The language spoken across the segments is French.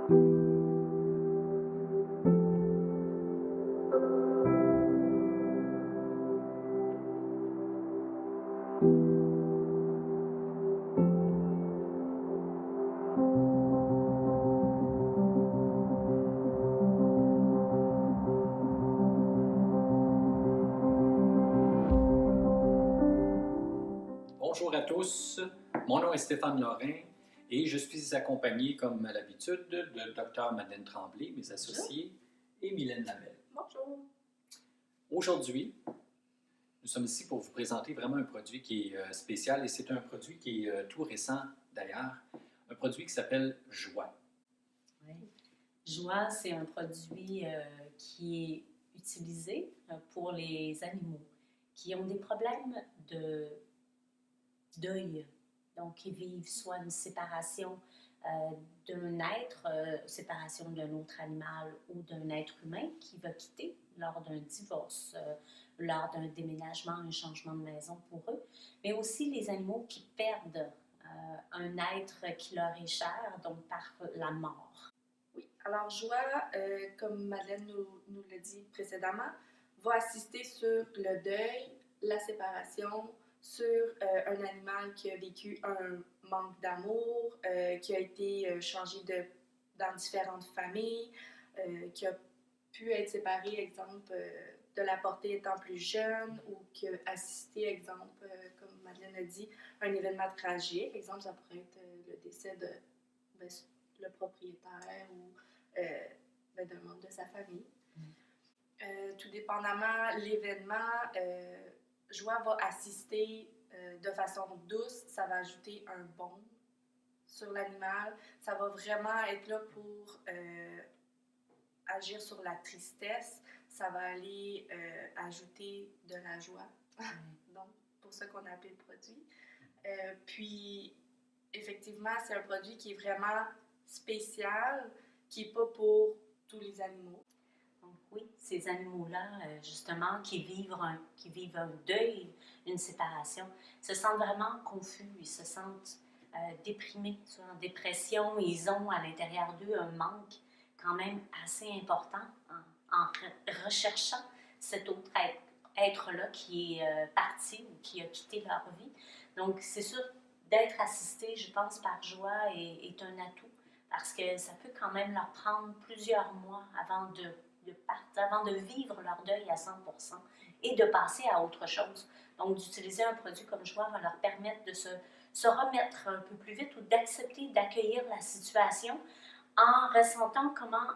Bonjour à tous, mon nom est Stéphane Lorrain et je suis accompagné, comme à l'habitude, de Dr Madeleine Tremblay, mes associés, et Mylène Lamel. Bonjour. Aujourd'hui, nous sommes ici pour vous présenter vraiment un produit qui est spécial et c'est un produit qui est tout récent d'ailleurs, un produit qui s'appelle Joie. Oui. Joie, c'est un produit qui est utilisé pour les animaux qui ont des problèmes de deuil, donc qui vivent soit une séparation d'un être, séparation d'un autre animal ou d'un être humain qui va quitter lors d'un divorce, lors d'un déménagement, un changement de maison pour eux, mais aussi les animaux qui perdent un être qui leur est cher, donc par la mort. Oui, alors Joie, comme Madeleine nous l'a dit précédemment, va assister sur le deuil, la séparation, sur un animal qui a vécu un manque d'amour, qui a été changé dans différentes familles, qui a pu être séparé, exemple, de la portée étant plus jeune ou qui a assisté, exemple, comme Madeleine a dit, à un événement tragique. Exemple, ça pourrait être le décès de le propriétaire ou d'un membre de sa famille. Tout dépendamment l'événement, Joie va assister de façon douce, ça va ajouter un baume sur l'animal, ça va vraiment être là pour agir sur la tristesse, ça va aller ajouter de la joie, donc pour ça qu'on a appelé le produit. Puis, effectivement, c'est un produit qui est vraiment spécial, qui n'est pas pour tous les animaux. Donc oui, ces animaux-là, justement, qui vivent un deuil, une séparation, se sentent vraiment confus, ils se sentent déprimés, soit en dépression, ils ont à l'intérieur d'eux un manque quand même assez important en recherchant cet autre être-là qui est parti ou qui a quitté leur vie. Donc c'est sûr, d'être assisté, je pense, par Joie est un atout parce que ça peut quand même leur prendre plusieurs mois avant avant de vivre leur deuil à 100% et de passer à autre chose. Donc, d'utiliser un produit comme Joie va leur permettre de se remettre un peu plus vite ou d'accepter, d'accueillir la situation en ressentant comment,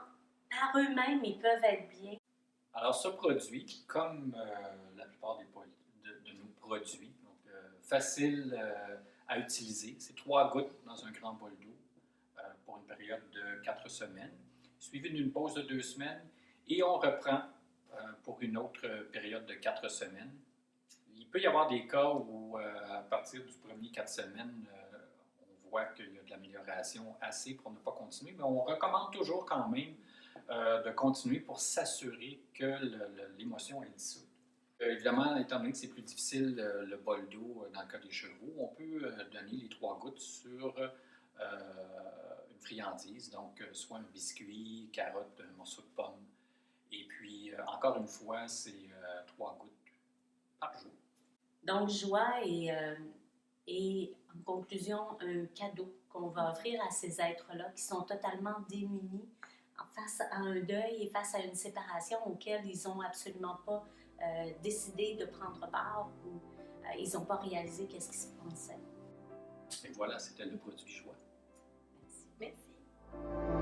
par eux-mêmes, ils peuvent être bien. Alors ce produit, comme la plupart de nos produits, donc, facile à utiliser, c'est 3 gouttes dans un grand bol d'eau pour une période de 4 semaines, suivie d'une pause de 2 semaines, et on reprend pour une autre période de 4 semaines. Il peut y avoir des cas où, à partir du premier 4 semaines, on voit qu'il y a de l'amélioration assez pour ne pas continuer, mais on recommande toujours quand même de continuer pour s'assurer que l'émotion est dissoute. Évidemment, étant donné que c'est plus difficile le bol d'eau dans le cas des chevaux, on peut donner les 3 gouttes sur une friandise, donc soit un biscuit, carotte, un morceau de pomme. Et puis, encore une fois, c'est 3 gouttes par jour. Donc, Joie est, en conclusion, un cadeau qu'on va offrir à ces êtres-là qui sont totalement démunis face à un deuil et face à une séparation auquel ils n'ont absolument pas décidé de prendre part ou ils n'ont pas réalisé qu'est-ce qui se passait. Et voilà, c'était le produit Joie. Merci. Merci.